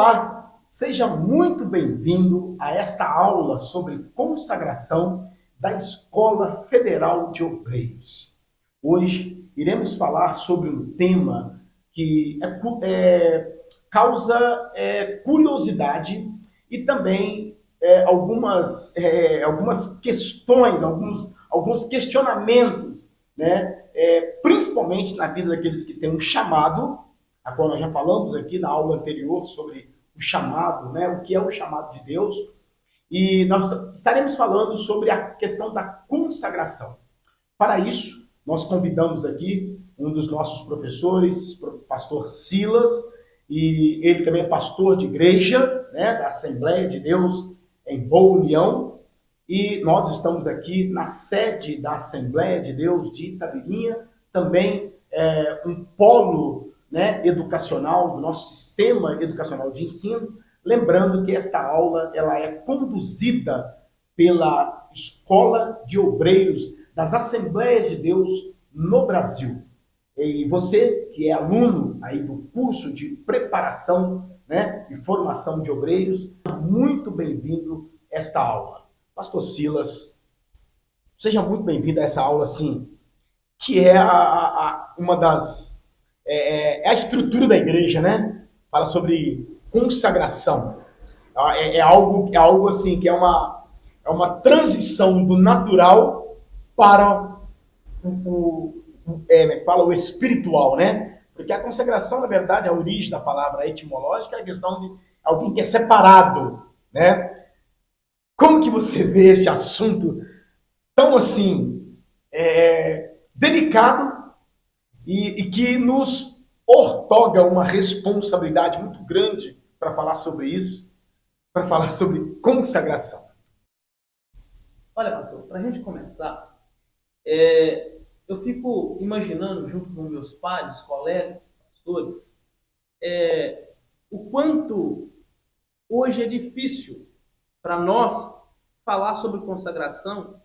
Olá, seja muito bem-vindo a esta aula sobre consagração da Escola Federal de Obreiros. Hoje iremos falar sobre um tema que causa curiosidade e também algumas questões, alguns questionamentos, né? Principalmente na vida daqueles que têm um chamado, a qual nós já falamos aqui na aula anterior sobre o chamado, né? O que é o chamado de Deus. E nós estaremos falando sobre a questão da consagração. Para isso, nós convidamos aqui um dos nossos professores, o pastor Silas, e ele também é pastor de igreja, né, da Assembleia de Deus em Boa União, e nós estamos aqui na sede da Assembleia de Deus de Itabirinha, também um polo, né, educacional, do nosso sistema educacional de ensino. Lembrando que esta aula ela é conduzida pela Escola de Obreiros das Assembleias de Deus no Brasil. E você que é aluno aí do curso de preparação, né, e formação de obreiros, muito bem-vindo a esta aula. Pastor Silas, seja muito bem-vindo a essa aula, assim, que é uma das... É a estrutura da igreja, né? Fala sobre consagração. É algo assim, que é uma transição do natural para fala o espiritual, né? Porque a consagração, na verdade, a origem da palavra etimológica é a questão de alguém que é separado, né? Como que você vê esse assunto tão assim delicado e que nos ortoga uma responsabilidade muito grande para falar sobre isso, para falar sobre consagração? Olha, pastor, para a gente começar, eu fico imaginando, junto com meus pais, colegas, pastores, o quanto hoje é difícil para nós falar sobre consagração,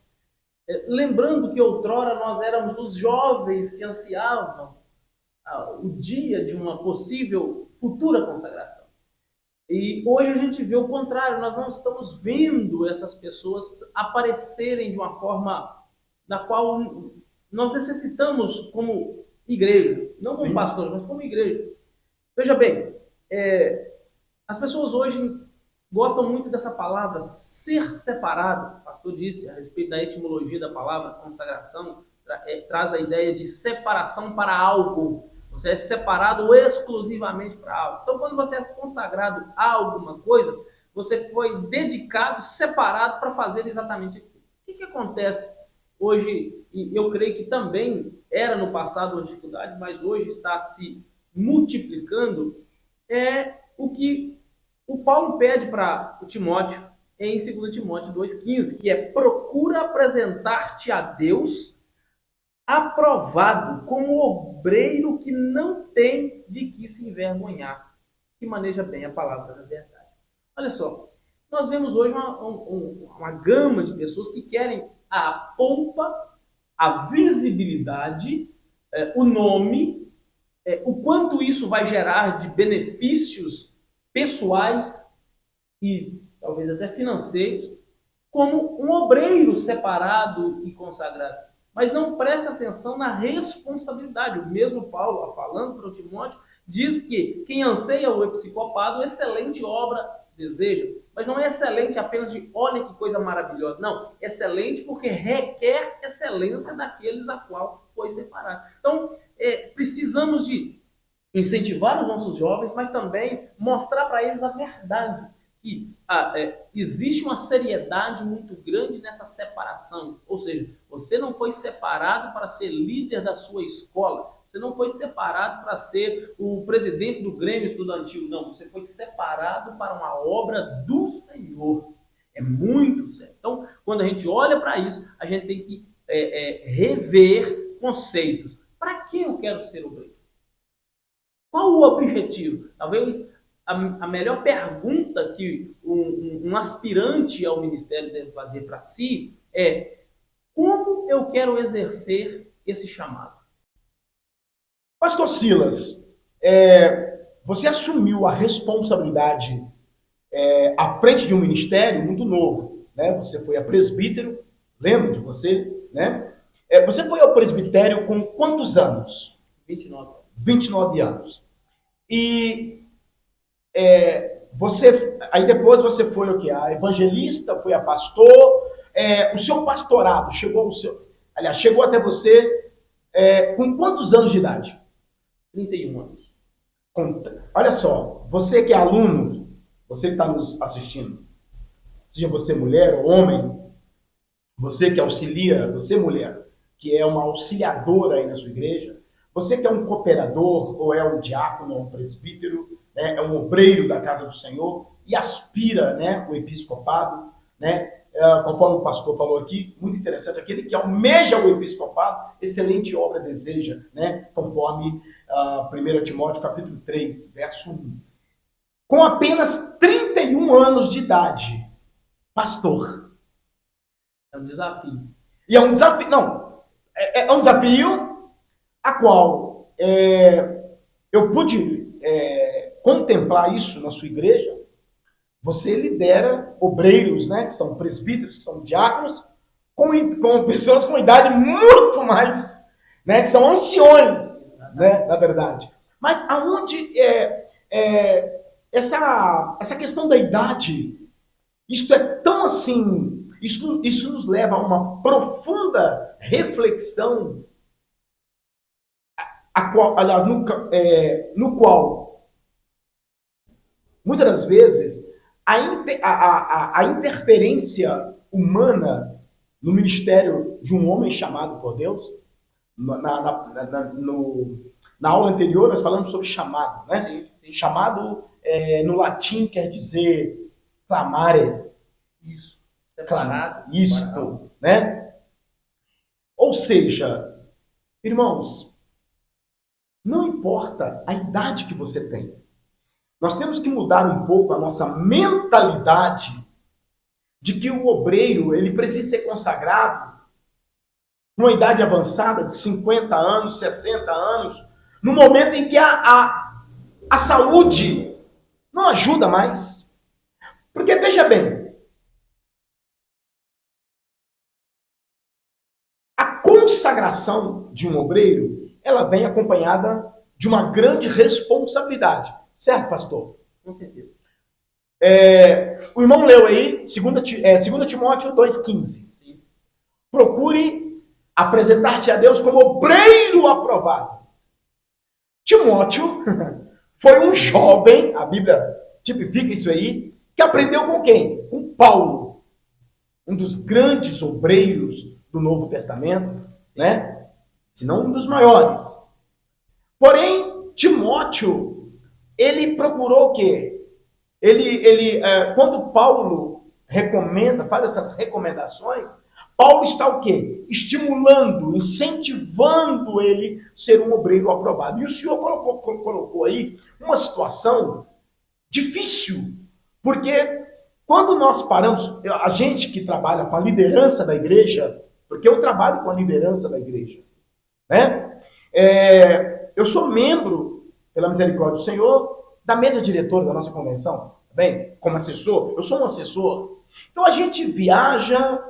lembrando que outrora nós éramos os jovens que ansiavam o dia de uma possível futura consagração. E hoje a gente vê o contrário, nós não estamos vendo essas pessoas aparecerem de uma forma da qual nós necessitamos como igreja, não como pastores, mas como igreja. Veja bem, as pessoas hoje gostam muito dessa palavra ser separado. O pastor disse a respeito da etimologia da palavra consagração, traz a ideia de separação para algo. Você é separado exclusivamente para algo. Então, quando você é consagrado a alguma coisa, você foi dedicado, separado para fazer exatamente aquilo. O que acontece hoje, e eu creio que também era no passado uma dificuldade, mas hoje está se multiplicando, é o que o Paulo pede para o Timóteo em 2 Timóteo 2,15, que é: procura apresentar-te a Deus aprovado como obreiro que não tem de que se envergonhar, que maneja bem a palavra da verdade. Olha só, nós vemos hoje uma gama de pessoas que querem a pompa, a visibilidade, o nome, o quanto isso vai gerar de benefícios pessoais e talvez até financeiros, como um obreiro separado e consagrado. Mas não presta atenção na responsabilidade. O mesmo Paulo, falando para o Timóteo, diz que quem anseia o episcopado, excelente obra deseja. Mas não é excelente apenas de olha que coisa maravilhosa. Não, excelente porque requer excelência daqueles a qual foi separado. Então, precisamos de incentivar os nossos jovens, mas também mostrar para eles a verdade, que existe uma seriedade muito grande nessa separação. Ou seja, você não foi separado para ser líder da sua escola, você não foi separado para ser o presidente do Grêmio Estudantil, não, você foi separado para uma obra do Senhor. É muito sério. Então, quando a gente olha para isso, a gente tem que rever conceitos. Para que eu quero ser obreiro? Qual o objetivo? Talvez a melhor pergunta que um aspirante ao ministério deve fazer para si é: como eu quero exercer esse chamado? Pastor Silas, você assumiu a responsabilidade à frente de um ministério muito novo, né? Você foi a presbítero, lembro de você, né? Você foi ao presbitério com quantos anos? 29. 29 anos. E aí depois você foi o quê? A evangelista, foi a pastor. O seu pastorado chegou até você com quantos anos de idade? 31 anos. Olha só, você que é aluno, você que está nos assistindo, seja você mulher ou homem, você que auxilia, você mulher, que é uma auxiliadora aí na sua igreja, você que é um cooperador, ou é um diácono, ou um presbítero, né, é um obreiro da casa do Senhor, e aspira, né, o episcopado, né, conforme o pastor falou aqui, muito interessante, aquele que almeja o episcopado, excelente obra deseja, né, conforme 1 Timóteo capítulo 3, verso 1. Com apenas 31 anos de idade, pastor. É um desafio. E é um desafio, não, é um desafio a qual eu pude contemplar isso na sua igreja. Você lidera obreiros, né, que são presbíteros, que são diáconos, com pessoas com idade muito mais, né, que são anciões, né, na verdade. Mas aonde essa questão da idade, isto é tão assim, isso nos leva a uma profunda reflexão, aliás, no qual, muitas das vezes, a interferência humana no ministério de um homem chamado por Deus, na aula anterior nós falamos sobre chamado, né? Chamado no latim quer dizer clamare. Isso. Separado. Isto, né? Ou seja, irmãos, não importa a idade que você tem. Nós temos que mudar um pouco a nossa mentalidade de que o obreiro ele precisa ser consagrado numa idade avançada de 50 anos, 60 anos, no momento em que a saúde não ajuda mais. Porque, veja bem, a consagração de um obreiro, ela vem acompanhada de uma grande responsabilidade. Certo, pastor? Com certeza. O irmão leu aí, 2 Timóteo 2,15. Procure apresentar-te a Deus como obreiro aprovado. Timóteo foi um jovem, a Bíblia tipifica isso aí, que aprendeu com quem? Com Paulo, um dos grandes obreiros do Novo Testamento, né? Se não um dos maiores. Porém, Timóteo, ele procurou o quê? Quando Paulo faz essas recomendações, Paulo está o quê? Estimulando, incentivando ele a ser um obreiro aprovado. E o Senhor colocou aí uma situação difícil, porque quando nós paramos, a gente que trabalha com a liderança da igreja, porque eu trabalho com a liderança da igreja, né? Eu sou membro, pela misericórdia do Senhor, da mesa diretora da nossa convenção, tá bem? Como assessor, eu sou um assessor. Então a gente viaja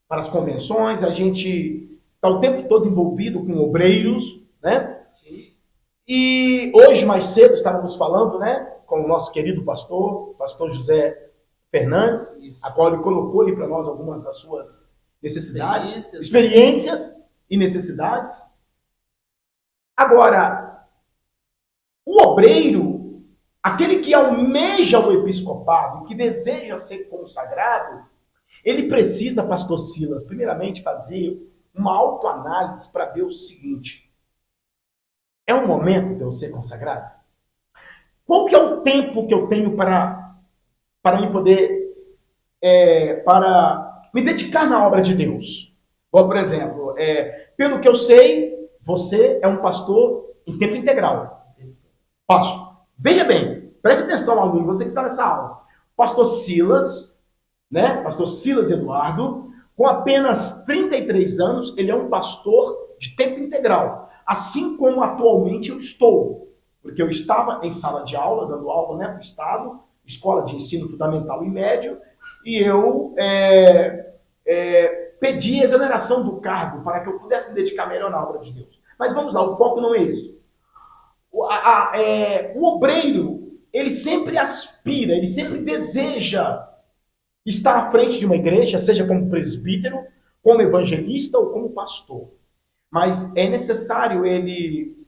para as convenções, a gente está o tempo todo envolvido com obreiros, né? E hoje, mais cedo, estávamos falando, né, com o nosso querido pastor José Fernandes, a qual ele colocou ali para nós algumas das suas necessidades, experiências e necessidades. Agora, o obreiro, aquele que almeja o episcopado, que deseja ser consagrado, ele precisa, pastor Silas, primeiramente fazer uma autoanálise para ver o seguinte: é o momento de eu ser consagrado? Qual que é o tempo que eu tenho para me poder, para me dedicar na obra de Deus? Por exemplo, pelo que eu sei, você é um pastor em tempo integral. Veja bem, preste atenção, aluno, você que está nessa aula. Pastor Silas, né? Pastor Silas Eduardo, com apenas 33 anos, ele é um pastor de tempo integral. Assim como atualmente eu estou. porque eu estava em sala de aula, dando aula, né, para o Estado, escola de ensino fundamental e médio, e eu pedi exoneração do cargo para que eu pudesse me dedicar melhor na obra de Deus. Mas vamos lá, o foco não é esse. O obreiro, ele sempre aspira, ele sempre deseja estar à frente de uma igreja, seja como presbítero, como evangelista ou como pastor. Mas é necessário ele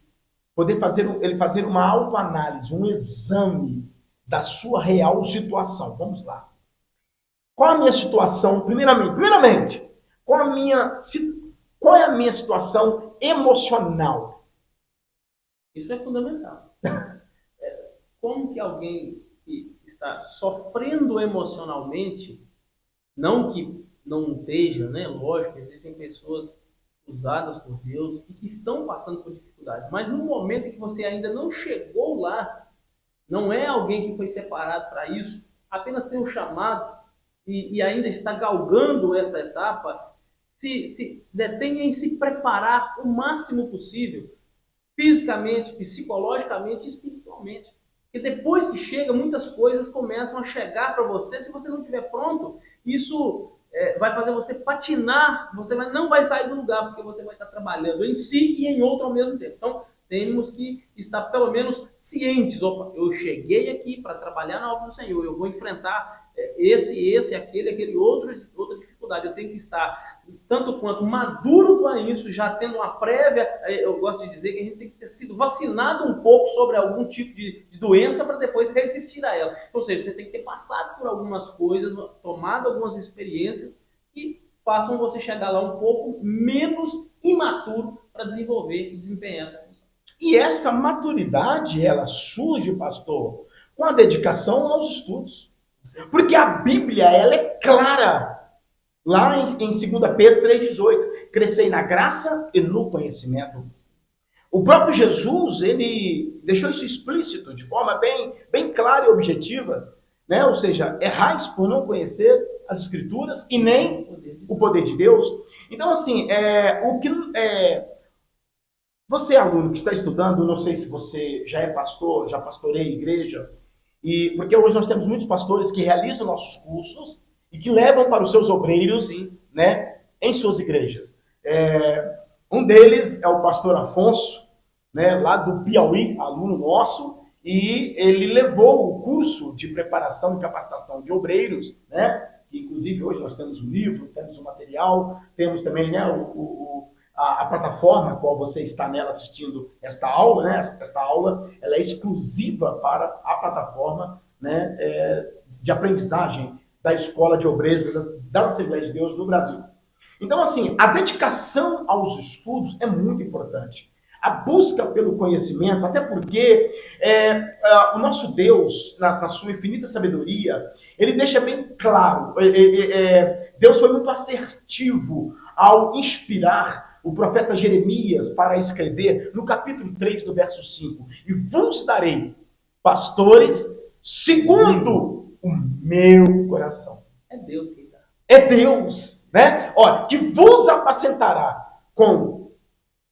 poder fazer uma autoanálise, um exame da sua real situação. Vamos lá. Qual a minha situação? Primeiramente, qual é a minha situação emocional? Isso é fundamental. Como que alguém que está sofrendo emocionalmente, não que não esteja, né? Lógico, existem pessoas usadas por Deus e que estão passando por dificuldades, mas no momento em que você ainda não chegou lá, não é alguém que foi separado para isso, apenas tem um chamado e ainda está galgando essa etapa, se detenha em se preparar o máximo possível, fisicamente, psicologicamente e espiritualmente. Porque depois que chega, muitas coisas começam a chegar para você. Se você não estiver pronto, isso vai fazer você patinar, não vai sair do lugar, porque você vai estar trabalhando em si e em outro ao mesmo tempo. Então, temos que estar pelo menos cientes. Opa, eu cheguei aqui para trabalhar na obra do Senhor, eu vou enfrentar aquele outra dificuldade. Eu tenho que estar tanto quanto maduro com isso, já tendo uma prévia. Eu gosto de dizer que a gente tem que ter sido vacinado um pouco sobre algum tipo de doença para depois resistir a ela. Ou seja, você tem que ter passado por algumas coisas, tomado algumas experiências que façam você chegar lá um pouco menos imaturo para desenvolver e desempenhar essa função. E essa maturidade, ela surge, pastor, com a dedicação aos estudos. Porque a Bíblia, ela é clara. Lá em 2 Pedro 3,18, crescei na graça e no conhecimento. O próprio Jesus, ele deixou isso explícito, de forma bem clara e objetiva, né? Ou seja, errais por não conhecer as Escrituras e nem o poder de Deus. Então, assim, você, aluno que está estudando, não sei se você já é pastor, já pastoreia a igreja, porque hoje nós temos muitos pastores que realizam nossos cursos e que levam para os seus obreiros, né, em suas igrejas. Um deles é o pastor Afonso, né, lá do Piauí, aluno nosso, e ele levou o curso de preparação e capacitação de obreiros, né, que inclusive hoje nós temos um livro, temos um material, temos também, né, a plataforma, a qual você está nela assistindo esta aula, né? Esta aula ela é exclusiva para a plataforma, né, de aprendizagem da Escola de Obreiros da Assembleia de Deus do Brasil. Então, assim, a dedicação aos estudos é muito importante. A busca pelo conhecimento, até porque o nosso Deus, na sua infinita sabedoria, ele deixa bem claro, Deus foi muito assertivo ao inspirar o profeta Jeremias para escrever no capítulo 3, do verso 5. E vos darei pastores segundo o meu coração. É Deus que dá. É Deus, né? Olha, que vos apacentará com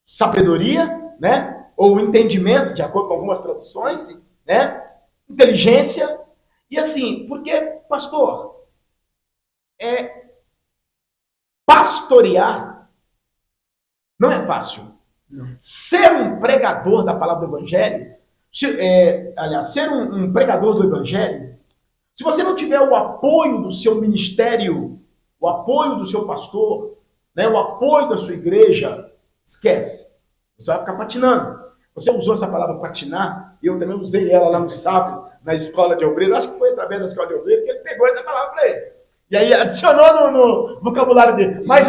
sabedoria, né? Ou entendimento, de acordo com algumas traduções, né? Inteligência. E assim, porque, pastor, pastorear não é fácil. Não. Ser um pregador da palavra do Evangelho, ser um pregador do Evangelho, se você não tiver o apoio do seu ministério, o apoio do seu pastor, né, o apoio da sua igreja, esquece. Você vai ficar patinando. Você usou essa palavra patinar, e eu também usei ela lá no sábado, na escola de obreiro, acho que foi através da escola de obreiro que ele pegou essa palavra para ele. E aí adicionou no vocabulário dele. Mas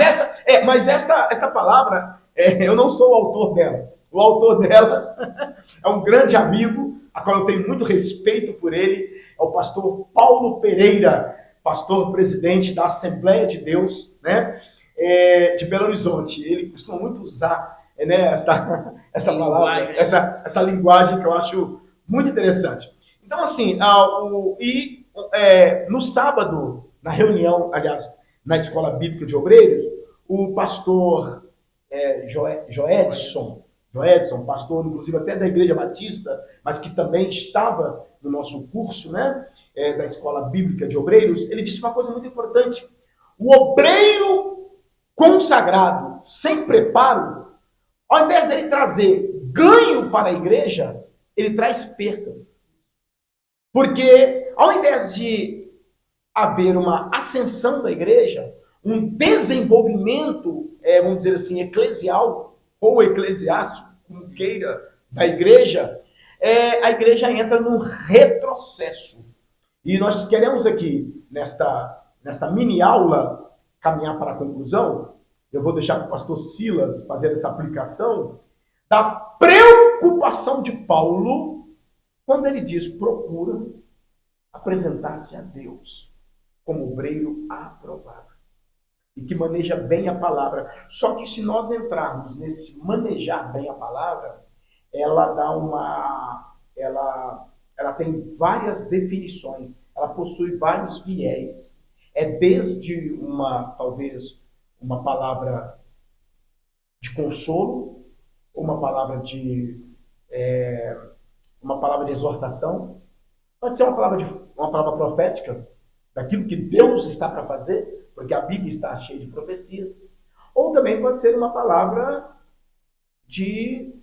esta palavra, eu não sou o autor dela. O autor dela é um grande amigo, a qual eu tenho muito respeito por ele, é o pastor Paulo Pereira, pastor presidente da Assembleia de Deus, né, de Belo Horizonte. Ele costuma muito usar, né, essa palavra, essa linguagem que eu acho muito interessante. Então, assim, no sábado, na reunião, aliás, na Escola Bíblica de Obreiros, o pastor Joedson, Joedson, pastor, inclusive até da Igreja Batista, mas que também estava no nosso curso, né, da Escola Bíblica de Obreiros, ele disse uma coisa muito importante. O obreiro consagrado, sem preparo, ao invés dele trazer ganho para a igreja, ele traz perda. Porque ao invés de haver uma ascensão da igreja, um desenvolvimento, vamos dizer assim, eclesial ou eclesiástico, como queira, da igreja, a igreja entra num retrocesso. E nós queremos aqui, nesta mini aula, caminhar para a conclusão. Eu vou deixar para o pastor Silas fazer essa aplicação da preocupação de Paulo quando ele diz: procura apresentar-se a Deus como obreiro aprovado e que maneja bem a palavra. Só que se nós entrarmos nesse manejar bem a palavra, ela dá ela tem várias definições, ela possui vários viés. É desde talvez uma palavra de consolo, uma palavra de exortação, pode ser uma palavra profética daquilo que Deus está para fazer, porque a Bíblia está cheia de profecias, ou também pode ser uma palavra de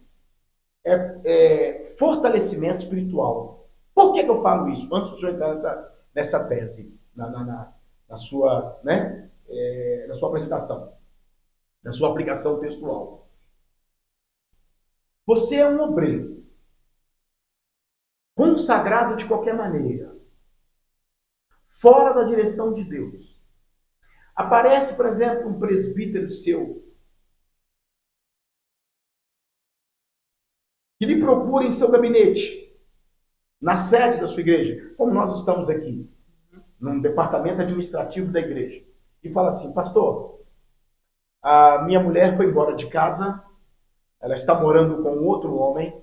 fortalecimento espiritual. Por que eu falo isso? Antes de eu entrar nessa tese, na sua apresentação, na sua aplicação textual. Você é um obreiro, consagrado de qualquer maneira, fora da direção de Deus. Aparece, por exemplo, um presbítero seu que lhe procura em seu gabinete, na sede da sua igreja, como nós estamos aqui, num departamento administrativo da igreja, e fala assim: pastor, a minha mulher foi embora de casa, ela está morando com outro homem,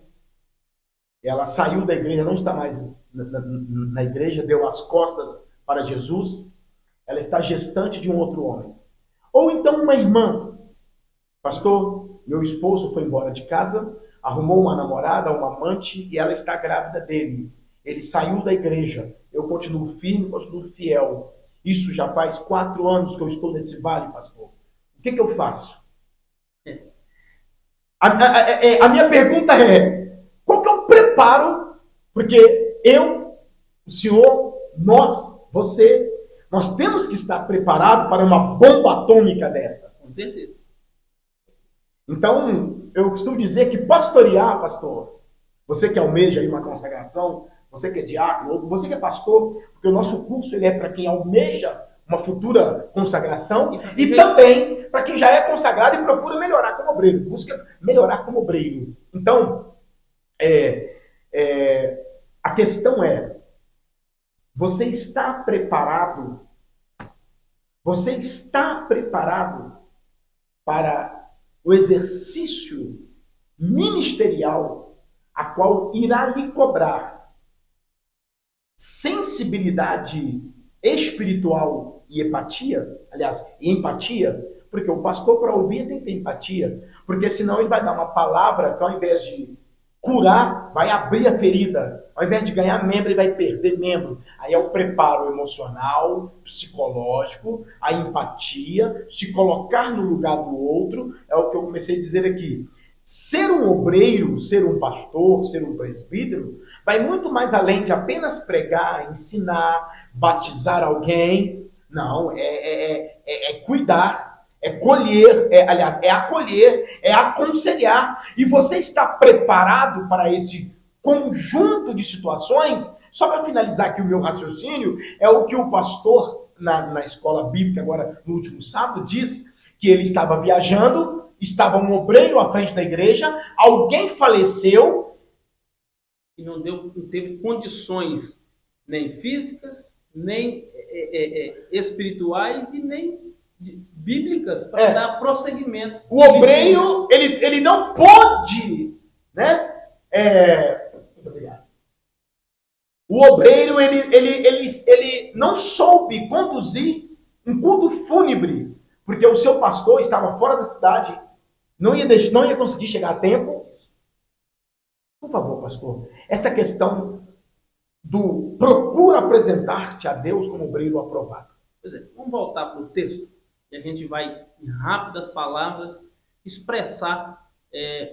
ela saiu da igreja, não está mais na igreja, deu as costas para Jesus, ela está gestante de um outro homem. Ou então uma irmã: pastor, meu esposo foi embora de casa, arrumou uma namorada, uma amante, e ela está grávida dele. Ele saiu da igreja, eu continuo firme, continuo fiel. Isso já faz 4 anos que eu estou nesse vale, pastor. O que eu faço? A minha pergunta é: qual que é o preparo? Porque eu, o senhor, nós, você, nós temos que estar preparados para uma bomba atômica dessa. Com certeza. Então, eu costumo dizer que pastorear, pastor, você que almeja aí uma consagração, você que é diácono, você que é pastor, porque o nosso curso ele é para quem almeja uma futura consagração e também para quem já é consagrado e procura melhorar como obreiro, busca melhorar como obreiro. Então, a questão é: você está preparado? Você está preparado para o exercício ministerial a qual irá lhe cobrar sensibilidade espiritual e empatia? Aliás, empatia, porque o pastor, para ouvir, tem que ter empatia, porque senão ele vai dar uma palavra que, ao invés de curar, vai abrir a ferida, ao invés de ganhar membro, ele vai perder membro. Aí é o preparo emocional, psicológico, a empatia, se colocar no lugar do outro, é o que eu comecei a dizer aqui. Ser um obreiro, ser um pastor, ser um presbítero, vai muito mais além de apenas pregar, ensinar, batizar alguém. Não, é cuidar, é colher, aliás, é acolher, é aconselhar. E você está preparado para esse conjunto de situações? Só para finalizar aqui o meu raciocínio, é o que o pastor na escola bíblica, agora no último sábado, disse, que ele estava viajando, estava um obreiro à frente da igreja, alguém faleceu e não teve condições nem físicas, nem espirituais e nem bíblicas para dar prosseguimento. O obreiro, ele não pôde, né? Muito obrigado. O obreiro, ele não soube conduzir um culto fúnebre, porque o seu pastor estava fora da cidade, não ia conseguir chegar a tempo, Por favor, pastor, essa questão do procura apresentar-te a Deus como obreiro aprovado. Pois é, vamos voltar para o texto e a gente vai, em rápidas palavras, expressar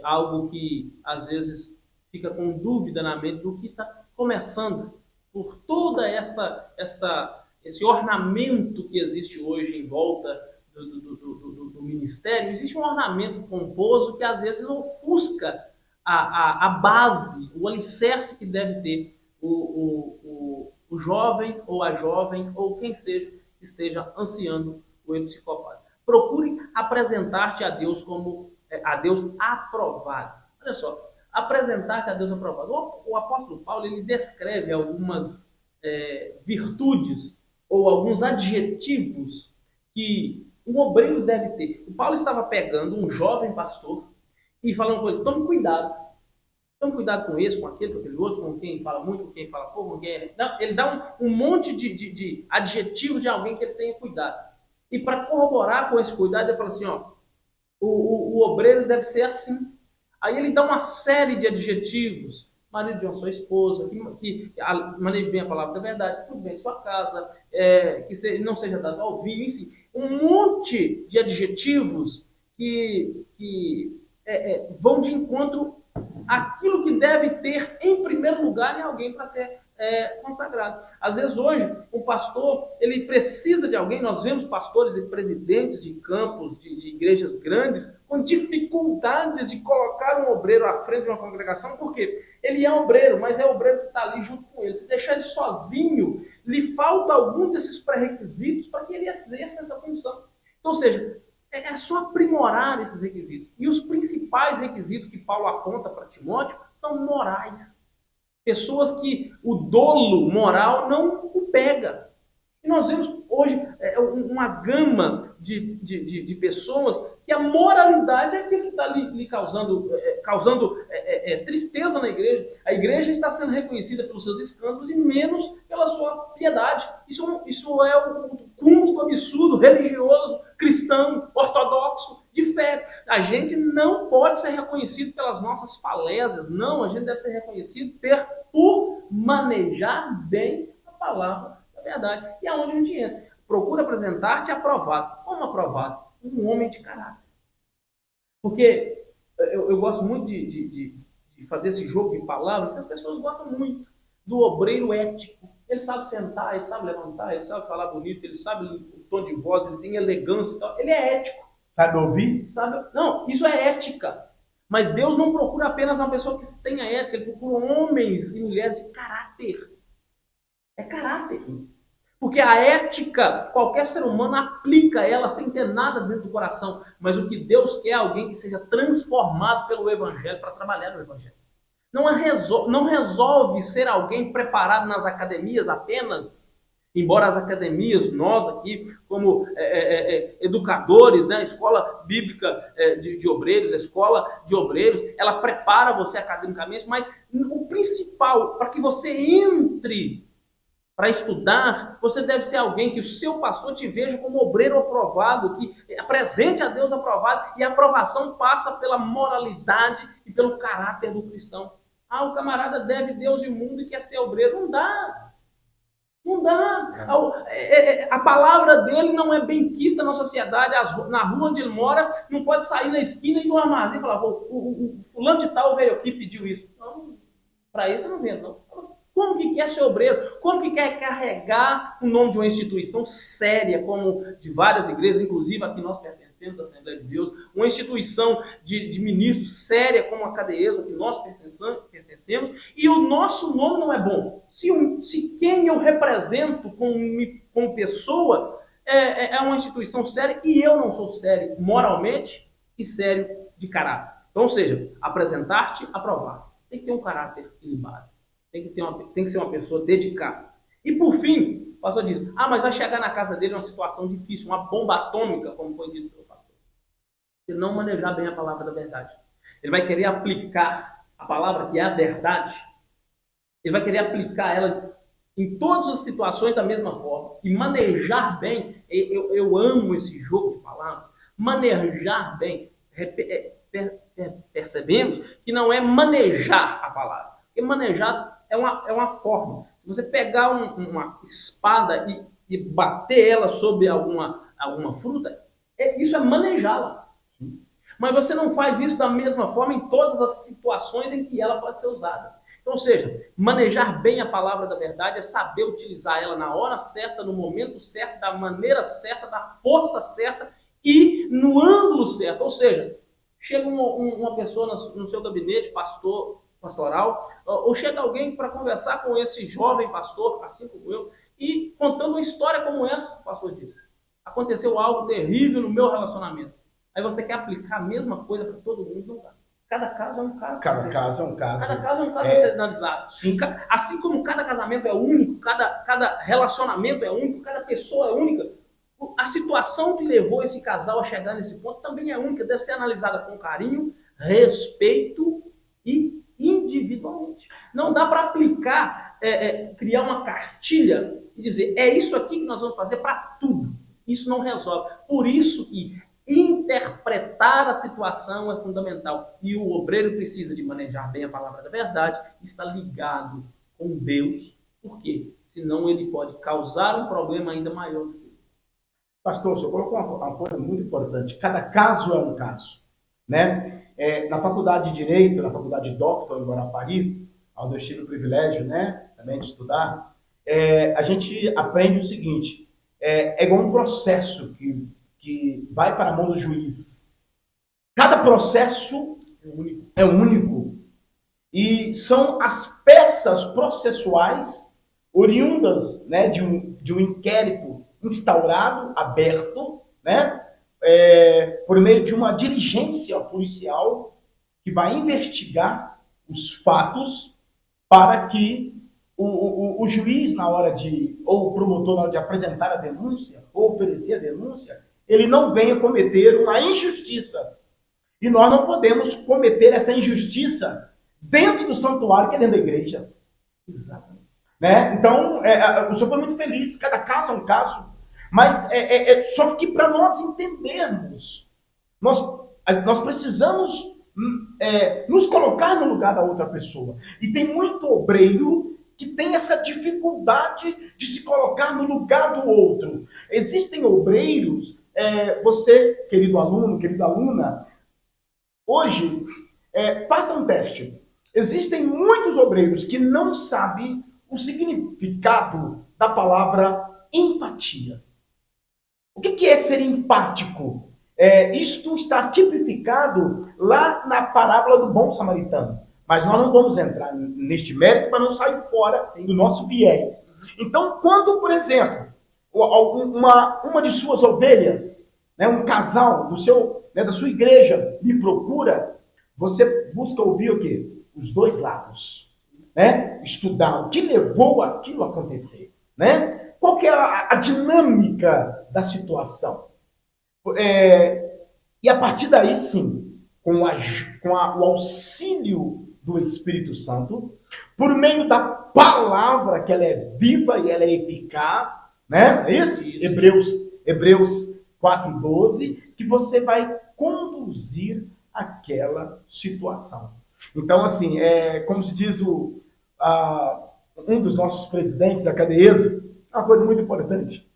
algo que às vezes fica com dúvida na mente do que está começando por toda esse ornamento que existe hoje em volta do ministério. Existe um ornamento pomposo que às vezes ofusca a base, o alicerce que deve ter o jovem ou a jovem ou quem seja que esteja ansiando o episcopado. Procure apresentar-te a Deus como a Deus aprovado. Olha só, apresentar-te a Deus aprovado. O apóstolo Paulo ele descreve algumas virtudes ou alguns adjetivos que um obreiro deve ter. O Paulo estava pegando um jovem pastor e falando com ele: tome cuidado. Tome cuidado com esse, com aquele outro, com quem fala muito, com quem fala pouco, com quem... Não, ele dá um monte de adjetivos de alguém que ele tenha cuidado. E para corroborar com esse cuidado, ele fala assim, ó, o obreiro deve ser assim. Aí ele dá uma série de adjetivos: marido de uma sua esposa, que maneje bem a palavra da verdade, tudo bem em sua casa, que não seja dado ao vinho, enfim. Um monte de adjetivos que vão de encontro aquilo que deve ter em primeiro lugar em alguém para ser consagrado. Às vezes hoje o pastor ele precisa de alguém. Nós vemos pastores e presidentes de campos de igrejas grandes com dificuldades de colocar um obreiro à frente de uma congregação, porque ele é obreiro, mas é obreiro que está ali junto com ele. Se deixar ele sozinho, lhe falta algum desses pré-requisitos para que ele exerça essa função. Então, ou seja, é só aprimorar esses requisitos. E os principais requisitos que Paulo aponta para Timóteo são morais. Pessoas que o dolo moral não o pega. E nós vemos hoje uma gama de pessoas que a moralidade é aquilo que está lhe causando tristeza na igreja. A igreja está sendo reconhecida pelos seus escândalos e menos pela sua piedade. Isso é o cúmulo do absurdo religioso, cristão, ortodoxo, de fé. A gente não pode ser reconhecido pelas nossas falésias, não. A gente deve ser reconhecido por manejar bem a palavra da verdade. E é onde a gente entra. Procura apresentar-te aprovado. Como aprovado? Um homem de caráter. Porque eu gosto muito de fazer esse jogo de palavras, as pessoas gostam muito do obreiro ético. Ele sabe sentar, ele sabe levantar, ele sabe falar bonito, ele sabe o tom de voz, ele tem elegância e tal. Ele é ético. Sabe ouvir? Não, isso é ética. Mas Deus não procura apenas uma pessoa que tenha ética, ele procura homens e mulheres de caráter. É caráter. Porque a ética, qualquer ser humano aplica ela sem ter nada dentro do coração. Mas o que Deus quer é alguém que seja transformado pelo Evangelho para trabalhar no Evangelho. Não resolve ser alguém preparado nas academias apenas, embora as academias, nós aqui, como educadores, né, a escola bíblica de obreiros, a escola de obreiros, ela prepara você academicamente, mas o principal, para que você entre para estudar, você deve ser alguém que o seu pastor te veja como obreiro aprovado, que apresente a Deus aprovado, e a aprovação passa pela moralidade e pelo caráter do cristão. Ah, o camarada deve Deus e o mundo e quer ser obreiro. Não dá. Não dá. A palavra dele não é bem quista na sociedade. Na rua onde ele mora, não pode sair na esquina e no armazém e falar: o fulano de tal veio aqui e pediu isso. Não, para isso eu não vendo, não. Como que quer ser obreiro? Como que quer carregar o nome de uma instituição séria, como de várias igrejas, inclusive aqui nós pertencemos à Assembleia de Deus, uma instituição de ministros séria como a Cadeesa, que nós pertencemos, e o nosso nome não é bom. Se quem eu represento como pessoa é uma instituição séria e eu não sou sério moralmente e sério de caráter. Então, ou seja, apresentar-te, aprovar. Tem que ter um caráter ilibado. Tem que ser uma pessoa dedicada. E por fim, o pastor diz: mas vai chegar na casa dele uma situação difícil, uma bomba atômica, como foi dito pelo pastor. Se não manejar bem a palavra da verdade, ele vai querer aplicar a palavra que é a verdade, ele vai querer aplicar ela em todas as situações da mesma forma. E manejar bem, eu amo esse jogo de palavras, manejar bem, percebemos que não é manejar a palavra. Porque manejar é uma forma. Se você pegar uma espada e bater ela sobre alguma fruta, isso é manejá-la. Mas você não faz isso da mesma forma em todas as situações em que ela pode ser usada. Então, ou seja, manejar bem a palavra da verdade é saber utilizar ela na hora certa, no momento certo, da maneira certa, da força certa e no ângulo certo. Ou seja, chega uma pessoa no seu gabinete pastoral, ou chega alguém para conversar com esse jovem pastor, assim como eu, e contando uma história como essa, o pastor disse. Aconteceu algo terrível no meu relacionamento. Aí você quer aplicar a mesma coisa para todo mundo, não dá. Cada caso é um caso. Cada caso é um caso. Cada caso é um caso a ser analisado. Sim. Assim como cada casamento é único, cada relacionamento é único, cada pessoa é única, a situação que levou esse casal a chegar nesse ponto também é única, deve ser analisada com carinho, respeito e individualmente. Não dá para aplicar, criar uma cartilha e dizer, é isso aqui que nós vamos fazer para tudo. Isso não resolve. Por isso que interpretar a situação é fundamental. E o obreiro precisa de manejar bem a palavra da verdade, está ligado com Deus. Por quê? Senão ele pode causar um problema ainda maior. Pastor, você colocou uma coisa muito importante. Cada caso é um caso, né? Na faculdade de Direito, na faculdade de Doctor em Guarapari, onde eu tive o privilégio, né, também de estudar, a gente aprende o seguinte, é igual um processo que vai para a mão do juiz. Cada processo é único. E são as peças processuais oriundas, né, de um inquérito instaurado, aberto, né, por meio de uma diligência policial que vai investigar os fatos para que o juiz, ou o promotor, na hora de apresentar a denúncia, ou oferecer a denúncia, ele não venha cometer uma injustiça. E nós não podemos cometer essa injustiça dentro do santuário, que é dentro da igreja. Exatamente. Né? Então, o senhor foi muito feliz, cada caso é um caso, mas só que para nós entendermos, nós precisamos nos colocar no lugar da outra pessoa. E tem muito obreiro que tem essa dificuldade de se colocar no lugar do outro. Existem obreiros, você, querido aluno, querida aluna, hoje, faça um teste. Existem muitos obreiros que não sabem o significado da palavra empatia. O que é ser empático? Isto está tipificado lá na parábola do bom samaritano. Mas nós não vamos entrar neste mérito para não sair fora do nosso viés. Então, quando, por exemplo, uma de suas ovelhas, né, um casal da sua igreja lhe procura, você busca ouvir o quê? Os dois lados. Né? Estudar o que levou aquilo a acontecer. Né? Qual que é a dinâmica da situação? E a partir daí, sim, com o auxílio do Espírito Santo, por meio da palavra, que ela é viva e ela é eficaz, né? É isso? Hebreus 4:12, que você vai conduzir aquela situação. Então, assim, como se diz um dos nossos presidentes da CADEESO, é uma coisa muito importante.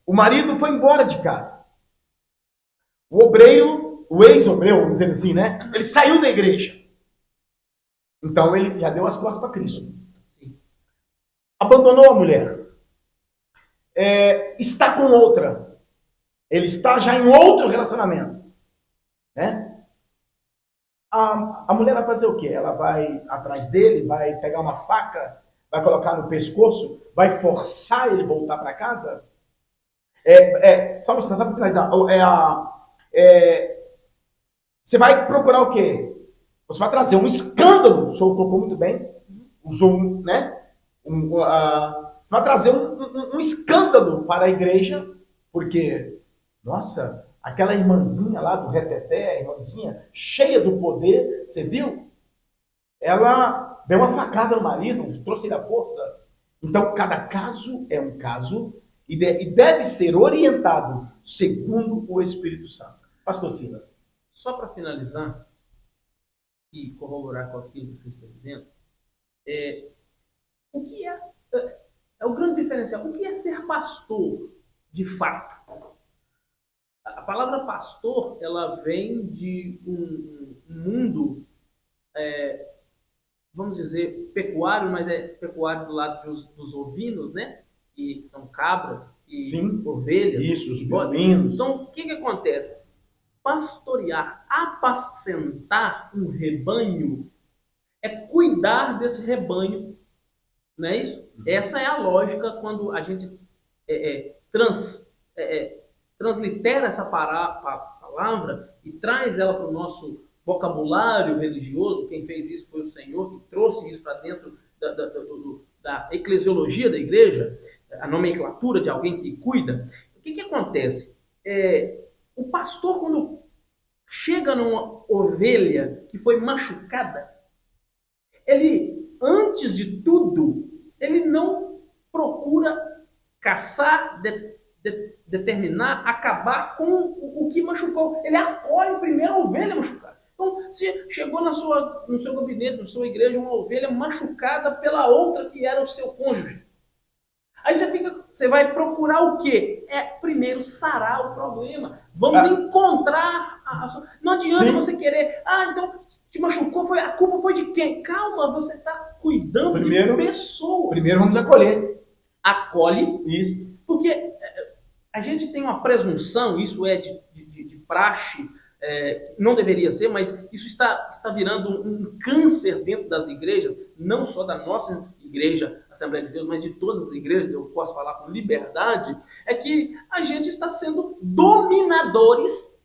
O marido foi embora de casa. O ex-obreiro, vamos dizer assim, né? Ele saiu da igreja. Então ele já deu as costas para Cristo. Abandonou a mulher. Está com outra. Ele está já em outro relacionamento. Né? A mulher vai fazer o quê? Ela vai atrás dele, vai pegar uma faca, vai colocar no pescoço, vai forçar ele a voltar para casa? Só para finalizar. Você vai procurar o quê? Você vai trazer um escândalo, o senhor colocou muito bem, usou né? Você vai trazer um escândalo para a igreja, porque, nossa, aquela irmãzinha lá do reteté, a irmãzinha cheia do poder, você viu? Ela deu uma facada no marido, trouxe ele à força. Então, cada caso é um caso e deve ser orientado segundo o Espírito Santo. Pastor Silas. Só para finalizar e corroborar com aquilo que você está dizendo, o que é o grande diferencial? O que é ser pastor, de fato? A palavra pastor, ela vem de um mundo, vamos dizer, pecuário, mas é pecuário do lado dos ovinos, né? Que são cabras e Sim. ovelhas. Isso, os bovinos. Então, o que acontece? Pastorear, apacentar um rebanho é cuidar desse rebanho, não é isso? Essa é a lógica quando a gente translitera essa palavra e traz ela para o nosso vocabulário religioso. Quem fez isso foi o Senhor, que trouxe isso para dentro da eclesiologia da igreja, a nomenclatura de alguém que cuida. O que acontece? O pastor, quando chega numa ovelha que foi machucada, ele, antes de tudo, ele não procura caçar, determinar, acabar com o que machucou. Ele acolhe primeiro a ovelha machucada. Então, se chegou no seu gabinete, na sua igreja, uma ovelha machucada pela outra que era o seu cônjuge. Aí você vai procurar o quê? Primeiro sarar o problema. Vamos encontrar. Não adianta Sim. você querer. Então te machucou, a culpa foi de quem? Calma, você está cuidando de pessoa. Primeiro vamos acolher. Acolhe. Isso. Porque a gente tem uma presunção, isso é de praxe, não deveria ser, mas isso está virando um câncer dentro das igrejas, não só da nossa igreja, Assembleia de Deus, mas de todas as igrejas, eu posso falar com liberdade, é que a gente está sendo dominadores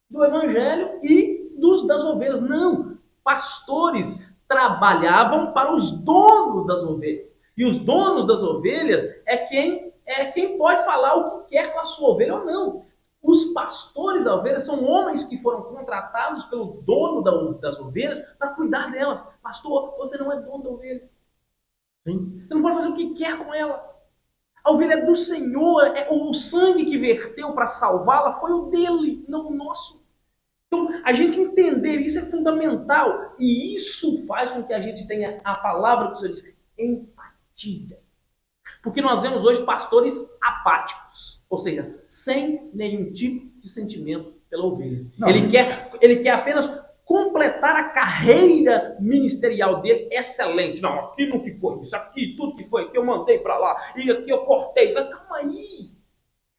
do evangelho e das ovelhas. Não, pastores trabalhavam para os donos das ovelhas. E os donos das ovelhas é quem pode falar o que quer com a sua ovelha ou não. Os pastores da ovelha são homens que foram contratados pelo dono das ovelhas para cuidar delas. Pastor, você não é dono da ovelha. Sim. Você não pode fazer o que quer com ela. A ovelha é do Senhor, o sangue que verteu para salvá-la foi o dele, não o nosso. Então, a gente entender isso é fundamental. E isso faz com que a gente tenha a palavra que o Senhor diz, empatia. Porque nós vemos hoje pastores apáticos, ou seja, sem nenhum tipo de sentimento pela ovelha. Ele quer apenas completar a carreira ministerial dele excelente. Não, aqui não ficou isso, aqui tudo que foi, que eu mandei para lá, e aqui eu cortei. Mas calma aí,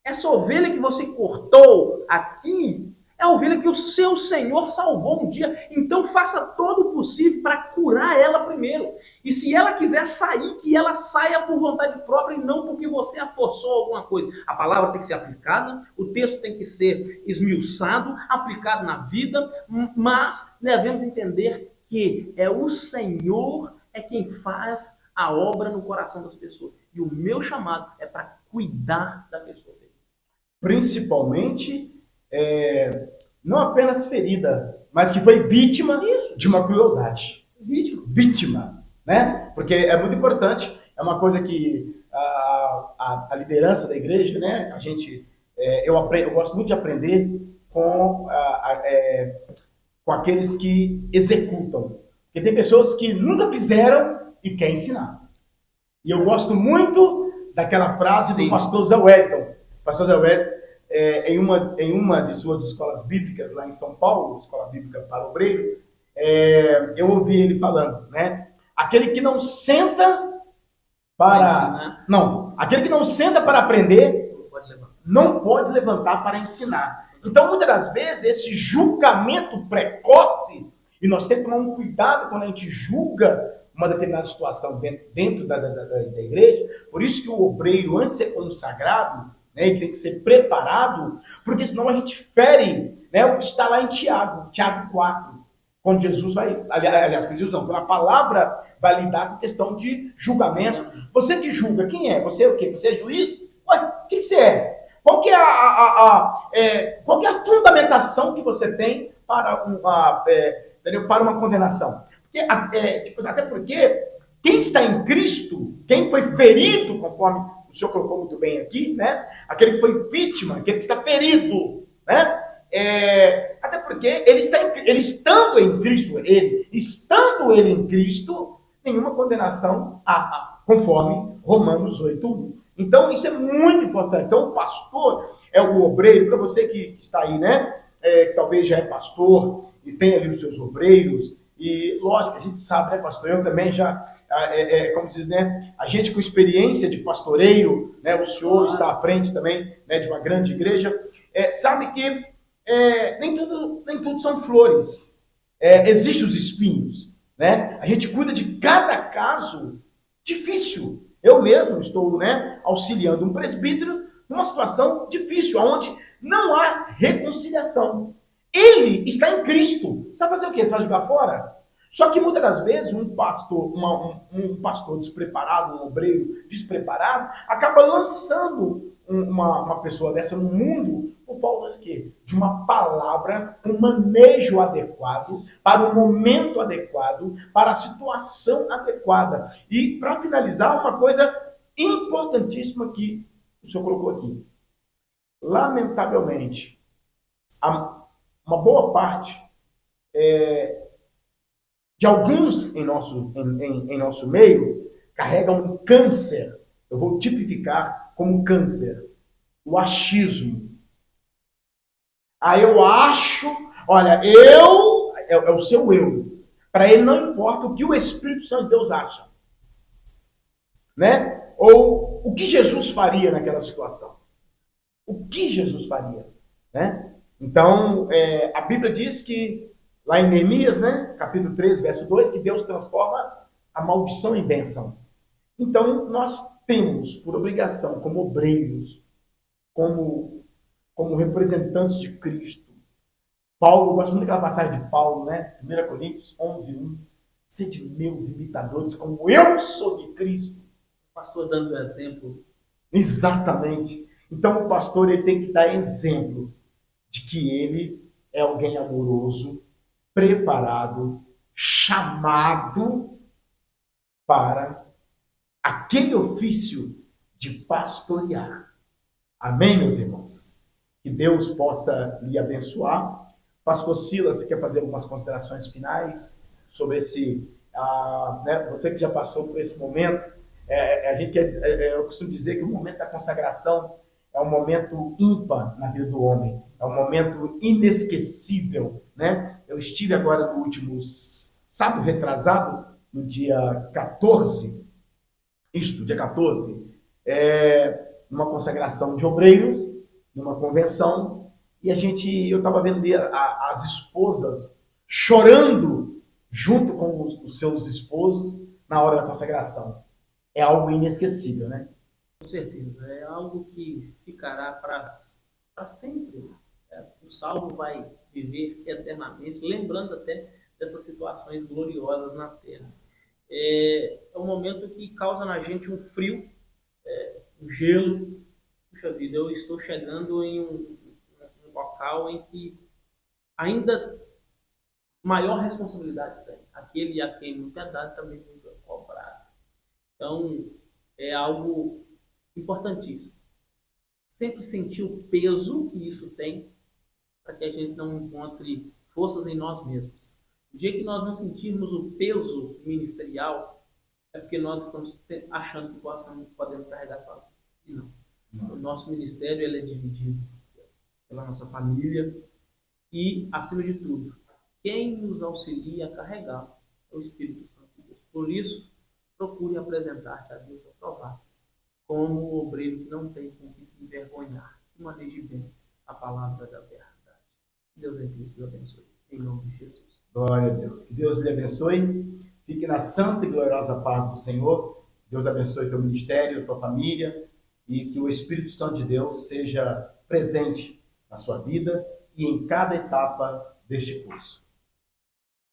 essa ovelha que você cortou aqui é a ovelha que o seu Senhor salvou um dia. Então faça todo o possível para curar ela primeiro. E se ela quiser sair, que ela saia por vontade própria e não porque você a forçou alguma coisa. A palavra tem que ser aplicada, o texto tem que ser esmiuçado, aplicado na vida, mas devemos entender que é o Senhor quem faz a obra no coração das pessoas. E o meu chamado é para cuidar da pessoa. Principalmente, não apenas ferida, mas que foi vítima de uma crueldade. Vítima, né? Porque é muito importante, é uma coisa que a liderança da igreja, né? Eu gosto muito de aprender com aqueles que executam. Porque tem pessoas que nunca fizeram e querem ensinar. E eu gosto muito daquela frase do pastor Zé Wellington. O pastor Zé Wellington, em uma de suas escolas bíblicas lá em São Paulo, Escola Bíblica para Obreiro, eu ouvi ele falando, né? Aquele que não senta para... Não, aquele que não senta para aprender não pode levantar para ensinar. Então, muitas das vezes, esse julgamento precoce, e nós temos que tomar um cuidado quando a gente julga uma determinada situação dentro da igreja. Por isso que o obreiro, antes de ser consagrado, né, ele tem que ser preparado, porque senão a gente fere, né, o que está lá em Tiago 4, quando Jesus vai, aliás, Jesus não, quando a palavra vai lidar com a questão de julgamento. Você que julga, quem é? Você é o quê? Você é juiz? Ué, o que você é? Qual que é qual que é a fundamentação que você tem para uma condenação? Até porque quem está em Cristo, quem foi ferido, conforme o senhor colocou muito bem aqui, né? Aquele que foi vítima, aquele que está ferido, né? porque ele estando ele em Cristo, nenhuma condenação há, conforme Romanos 8:1. Então, isso é muito importante. Então, o pastor é o obreiro. Para você que está aí, né? Que talvez já é pastor e tem ali os seus obreiros. E, lógico, a gente sabe, né, pastor? Eu também já, como diz, né? A gente com experiência de pastoreio, né? O senhor está à frente também, né, de uma grande igreja. Sabe que nem tudo são flores. Existem os espinhos, né? A gente cuida de cada caso difícil. Eu mesmo estou, né, auxiliando um presbítero numa situação difícil, onde não há reconciliação. Ele está em Cristo. Sabe fazer o quê? Você vai jogar fora? Só que muitas das vezes um pastor, um pastor despreparado, um obreiro despreparado, acaba lançando uma pessoa dessa no mundo por falta de quê? De uma palavra, um manejo adequado, para o momento adequado, para a situação adequada. E, para finalizar, uma coisa importantíssima que o senhor colocou aqui. Lamentavelmente, uma boa parte de alguns em nosso meio carregam um câncer. Eu vou tipificar como câncer. O achismo. Eu acho, olha, é o seu eu. Para ele não importa o que o Espírito Santo de Deus acha. Né? Ou o que Jesus faria naquela situação. O que Jesus faria. Né? Então, a Bíblia diz que, lá em Neemias, né, capítulo 3, verso 2, que Deus transforma a maldição em bênção. Então, nós temos, por obrigação, como obreiros, como representantes de Cristo. Paulo, eu gosto muito daquela passagem de Paulo, né? 1 Coríntios 11:1. Sede meus imitadores, como eu sou de Cristo. O pastor dando exemplo. Exatamente. Então, o pastor ele tem que dar exemplo de que ele é alguém amoroso, preparado, chamado para aquele ofício de pastorear. Amém, meus irmãos? Que Deus possa lhe abençoar. Pastor Silas, você quer fazer algumas considerações finais sobre esse... né, você que já passou por esse momento, eu costumo dizer que o momento da consagração é um momento ímpar na vida do homem, é um momento inesquecível, né? Eu estive agora no último sábado retrasado, no dia 14, dia 14, numa consagração de obreiros, numa convenção, e eu estava vendo ali as esposas chorando junto com os seus esposos na hora da consagração. É algo inesquecível, né? Com certeza, é algo que ficará para sempre. O salvo vai viver eternamente, lembrando até dessas situações gloriosas na terra. É um momento que causa na gente um frio, um gelo. Puxa vida, eu estou chegando em um local em que ainda maior responsabilidade tem. Aquele a quem muito é dado também muito é cobrado. Então, é algo importantíssimo. Sempre sentir o peso que isso tem para que a gente não encontre forças em nós mesmos. O dia que nós não sentirmos o peso ministerial, é porque nós estamos achando que podemos carregar sozinhos. E não. O nosso ministério ele é dividido pela nossa família e, acima de tudo, quem nos auxilia a carregar é o Espírito Santo de Deus. Por isso, procure apresentar-te a Deus aprovado, como o obreiro que não tem com que se envergonhar, que maneje bem a palavra da verdade. Deus em Cristo abençoe. Em nome de Jesus. Glória a Deus. Que Deus lhe abençoe. Fique na santa e gloriosa paz do Senhor. Deus abençoe teu ministério, tua família, e que o Espírito Santo de Deus seja presente na sua vida e em cada etapa deste curso.